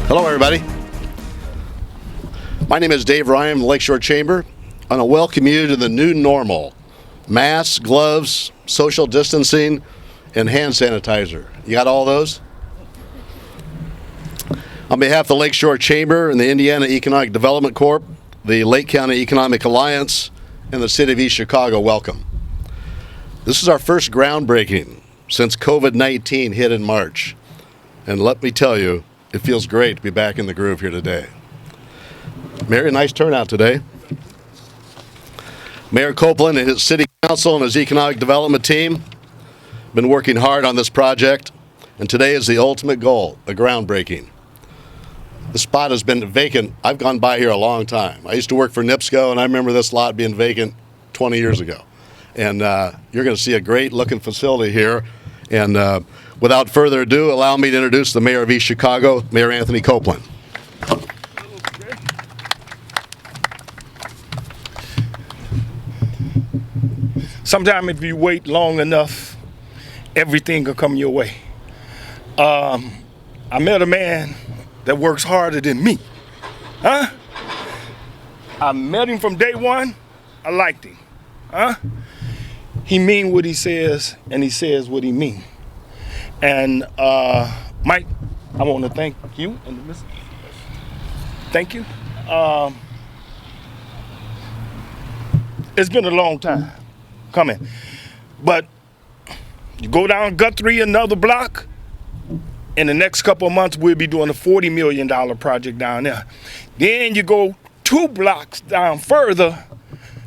Hello, everybody. My name is Dave Ryan from the Lakeshore Chamber. On a welcome you to the new normal. Masks, gloves, social distancing, and hand sanitizer. You got all those? On behalf of the Lakeshore Chamber and the Indiana Economic Development Corp., the Lake County Economic Alliance, and the City of East Chicago, welcome. This is our first groundbreaking since COVID-19 hit in March. And let me tell you, it feels great to be back in the groove here today. Mayor, nice turnout today. Mayor Copeland and his City Council and his Economic Development team have been working hard on this project, and today is the ultimate goal, a groundbreaking. The spot has been vacant. I've gone by here a long time. I used to work for NIPSCO, and I remember this lot being vacant 20 years ago. And you're going to see a great-looking facility here. And without further ado, allow me to introduce the Mayor of East Chicago, Mayor Anthony Copeland. Sometimes if you wait long enough, everything will come your way. I met a man that works harder than me. I met him from day one. I liked him. He mean what he says, and he says what he mean. And Mike, I want to thank you and the Miss. Thank you. It's been a long time coming, but you go down Guthrie another block. In the next couple of months, we'll be doing a $40 million project down there. Then you go 2 blocks down further,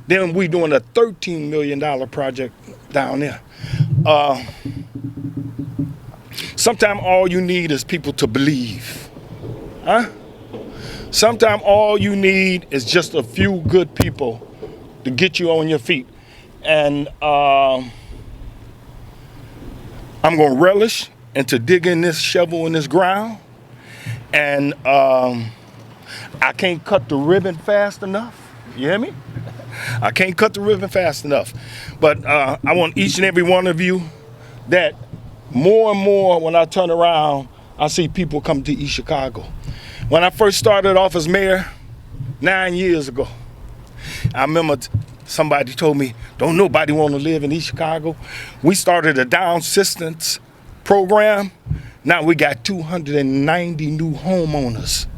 then we're doing a $13 million project down there. Sometimes all you need is people to believe. Sometimes all you need is just a few good people to get you on your feet. And I'm going to relish into digging this shovel in this ground. And I can't cut the ribbon fast enough. You hear me? I can't cut the ribbon fast enough. But I want each and every one of you that more and more when I turn around, I see people come to East Chicago. When I first started off as mayor 9 years ago, I remember somebody told me, don't nobody want to live in East Chicago. We started a down assistance program. Now we got 290 new homeowners.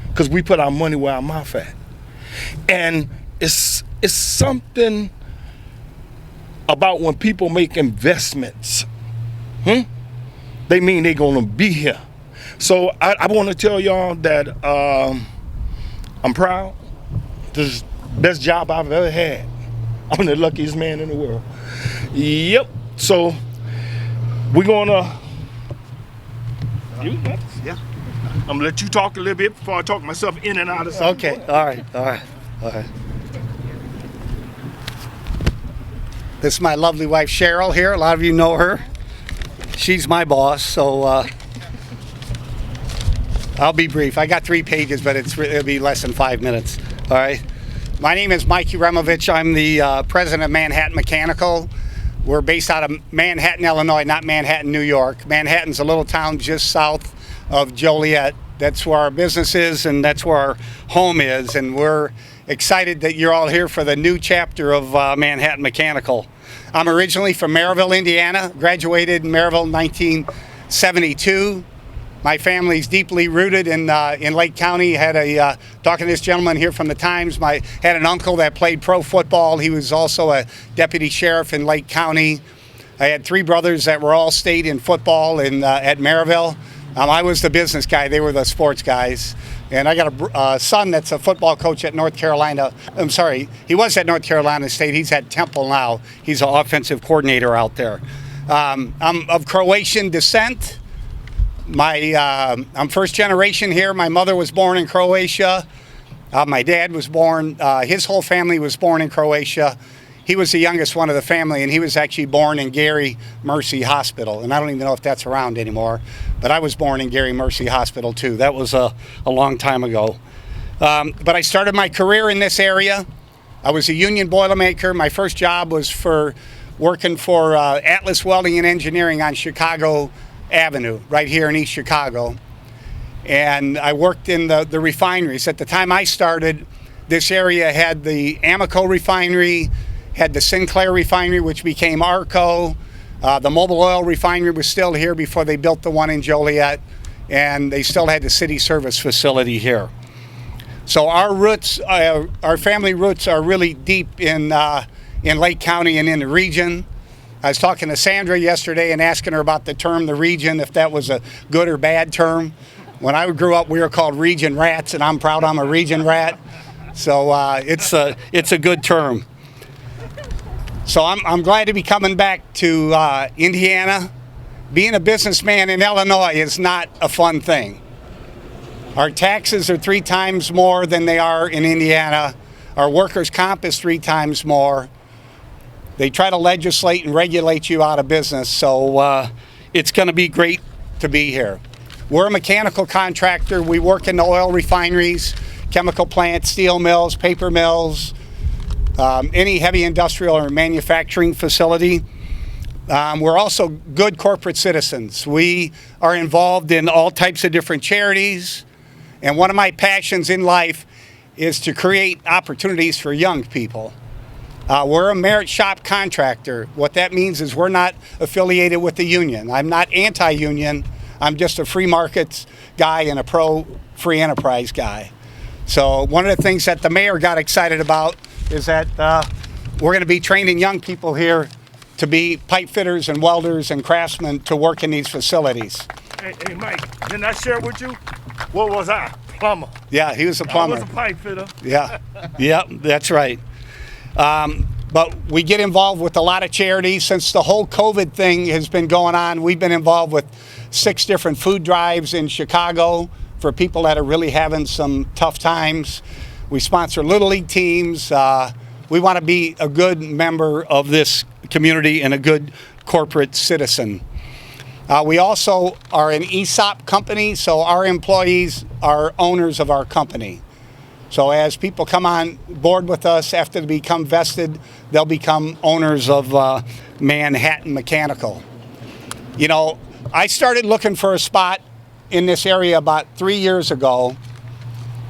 Because we put our money where our mouth at. And it's something about when people make investments. They mean they're going to be here. So I want to tell y'all that I'm proud. This is the best job I've ever had. I'm the luckiest man in the world. Yep. So we're going to... You next? Yeah. I'm going to let you talk a little bit before I talk myself in and out of something. Okay, all right. This is my lovely wife, Cheryl, here. A lot of you know her. She's my boss, so I'll be brief. I got 3 pages, but it'll be less than 5 minutes, all right? My name is Mike Uremovich. I'm the president of Manhattan Mechanical. We're based out of Manhattan, Illinois, not Manhattan, New York. Manhattan's a little town just south of Joliet. That's where our business is, and that's where our home is. And we're excited that you're all here for the new chapter of Manhattan Mechanical. I'm originally from Maryville, Indiana. Graduated in Maryville in 1972. My family's deeply rooted in Lake County. Had talking to this gentleman here from the Times, had an uncle that played pro football. He was also a deputy sheriff in Lake County. I had 3 brothers that were all state in football at Maryville. I was the business guy. They were the sports guys. And I got a son that's a football coach at North Carolina. I'm sorry, he was at North Carolina State. He's at Temple now. He's an offensive coordinator out there. I'm of Croatian descent. I'm first generation here. My mother was born in Croatia. My dad was born, his whole family was born in Croatia. He was the youngest one of the family, and he was actually born in Gary Mercy Hospital. And I don't even know if that's around anymore, but I was born in Gary Mercy Hospital too. That was a long time ago. But I started my career in this area. I was a union boilermaker. My first job was working for Atlas Welding and Engineering on Chicago Avenue, right here in East Chicago. and I worked in the refineries. At the time I started, this area had the Amoco refinery, had the Sinclair refinery, which became Arco. The Mobil Oil refinery was still here before they built the one in Joliet, and they still had the city service facility here. So our roots, our family roots are really deep in Lake County and in the region. I was talking to Sandra yesterday and asking her about the term the region, if that was a good or bad term. When I grew up, we were called region rats, and I'm proud I'm a region rat. So it's a good term. So I'm glad to be coming back to Indiana. Being a businessman in Illinois is not a fun thing. Our taxes are 3 times more than they are in Indiana. Our workers' comp is 3 times more. They try to legislate and regulate you out of business, so it's going to be great to be here. We're a mechanical contractor. We work in the oil refineries, chemical plants, steel mills, paper mills, any heavy industrial or manufacturing facility. We're also good corporate citizens. We are involved in all types of different charities, and one of my passions in life is to create opportunities for young people. We're a merit shop contractor. What that means is we're not affiliated with the union. I'm not anti-union. I'm just a free markets guy and a pro-free enterprise guy. So one of the things that the mayor got excited about is that we're going to be training young people here to be pipe fitters and welders and craftsmen to work in these facilities. Hey, Mike, didn't I share with you? What was I? Plumber. Yeah, he was a plumber. I was a pipe fitter. Yeah, that's right. But we get involved with a lot of charities. Since the whole COVID thing has been going on, we've been involved with 6 different food drives in Chicago for people that are really having some tough times. We sponsor Little League teams. We want to be a good member of this community and a good corporate citizen. We also are an ESOP company, so our employees are owners of our company. So as people come on board with us, after they become vested, they'll become owners of Manhattan Mechanical. You know, I started looking for a spot in this area about 3 years ago,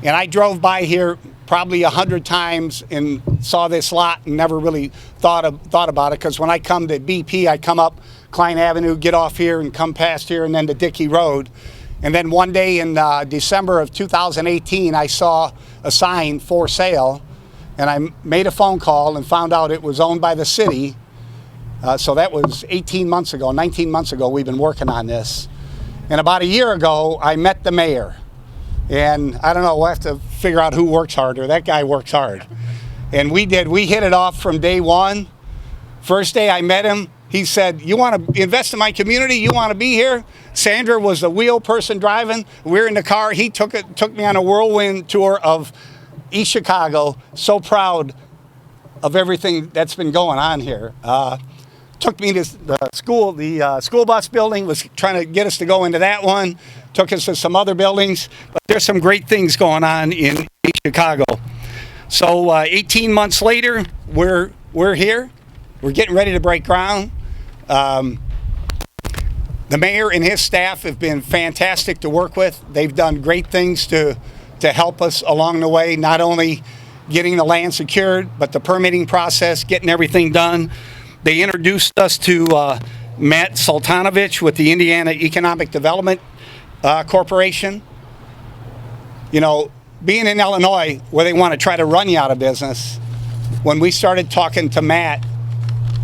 and I drove by here probably 100 times and saw this lot and never really thought about it, because when I come to BP, I come up Klein Avenue, get off here and come past here and then to Dickey Road. And then one day in December of 2018, I saw a sign for sale, and I made a phone call and found out it was owned by the city. So that was 19 months ago we've been working on this. And about a year ago, I met the mayor. And I don't know, we'll have to figure out who works harder. That guy works hard. And we hit it off from day one. First day I met him, he said, "You want to invest in my community? You want to be here?" Sandra was the wheel person driving. We were in the car. He took me on a whirlwind tour of East Chicago. So proud of everything that's been going on here. Took me to the school bus building, was trying to get us to go into that one. Took us to some other buildings. But there's some great things going on in East Chicago. So 18 months later, we're here. We're getting ready to break ground. The mayor and his staff have been fantastic to work with. They've done great things to help us along the way, not only getting the land secured, but the permitting process, getting everything done. They introduced us to Matt Sultanovich with the Indiana Economic Development Corporation. You know, being in Illinois, where they want to try to run you out of business, when we started talking to Matt,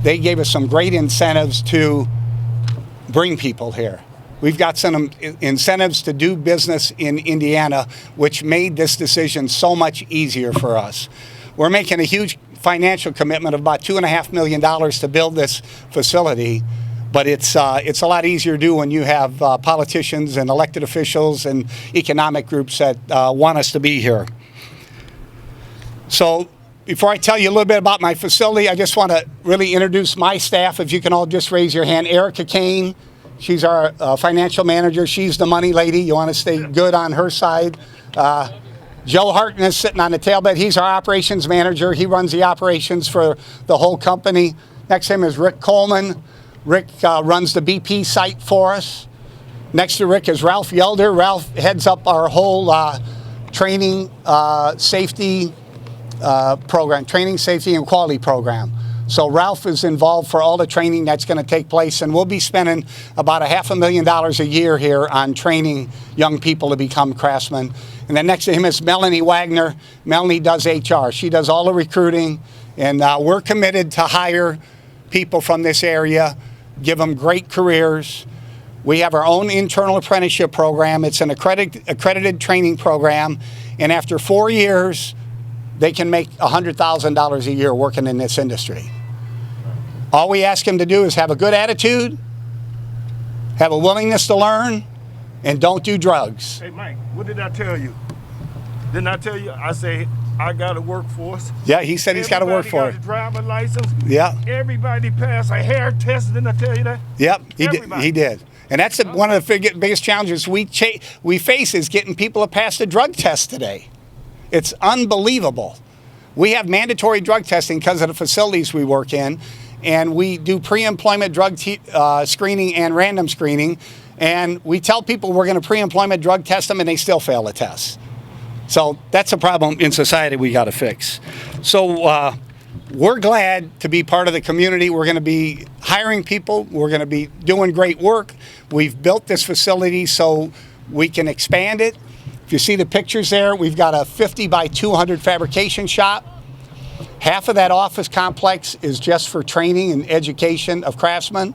they gave us some great incentives to bring people here. We've got some incentives to do business in Indiana, which made this decision so much easier for us. We're making a huge financial commitment of about $2.5 million to build this facility, but it's a lot easier to do when you have politicians and elected officials and economic groups that want us to be here. So before I tell you a little bit about my facility, I just want to really introduce my staff. If you can all just raise your hand. Erica Kane, she's our financial manager. She's the money lady. You want to stay good on her side. Joe Harton is sitting on the tailbed. He's our operations manager. He runs the operations for the whole company. Next to him is Rick Coleman. Rick runs the BP site for us. Next to Rick is Ralph Yelder. Ralph heads up our whole training, safety program, training, safety, and quality program. So Ralph is involved for all the training that's going to take place, and we'll be spending about $500,000 a year here on training young people to become craftsmen. And then next to him is Melanie Wagner. Melanie does HR. She does all the recruiting, and we're committed to hire people from this area, give them great careers. We have our own internal apprenticeship program. It's an accredited training program, and after 4 years, they can make $100,000 a year working in this industry. All we ask them to do is have a good attitude, have a willingness to learn, and don't do drugs. Hey, Mike, what did I tell you? Didn't I tell you? I say I got a workforce. Yeah, he said he's got to work for it. Everybody got a driver license. Yeah. Everybody passed a hair test. Didn't I tell you that? Yep, he did. And that's one of the biggest challenges we face is getting people to pass the drug test today. It's unbelievable. We have mandatory drug testing because of the facilities we work in, and we do pre-employment drug screening and random screening, and we tell people we're going to pre-employment drug test them, and they still fail the test. So that's a problem in society we got to fix. So we're glad to be part of the community. We're going to be hiring people. We're going to be doing great work. We've built this facility so we can expand it. If you see the pictures there, we've got a 50 by 200 fabrication shop. Half of that office complex is just for training and education of craftsmen.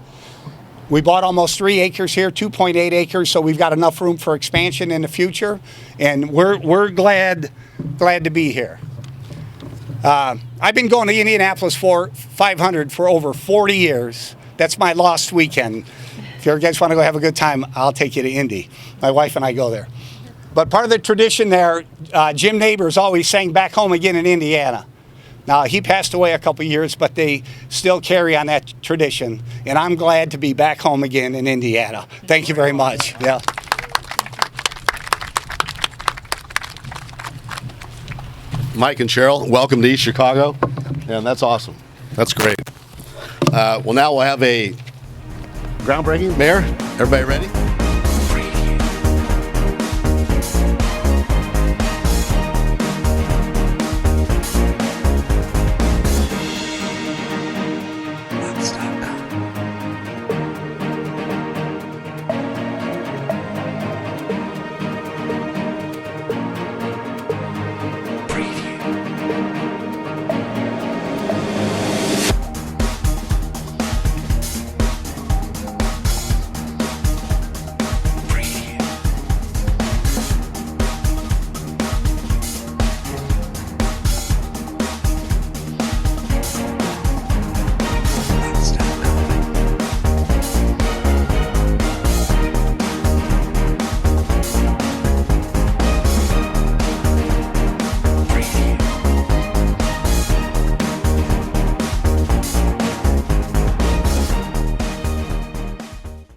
We bought almost 3 acres here, 2.8 acres, so we've got enough room for expansion in the future, and we're glad to be here. I've been going to Indianapolis for 500 for over 40 years. That's my lost weekend. If you guys want to go have a good time, I'll take you to Indy. My wife and I go there. But part of the tradition there, Jim Neighbors always sang "Back Home Again" in Indiana. Now, he passed away a couple years, but they still carry on that tradition, and I'm glad to be back home again in Indiana. Thank you very much. Yeah. Mike and Cheryl, welcome to East Chicago, and that's awesome. That's great. Well, now we'll have a groundbreaking. Mayor, everybody ready?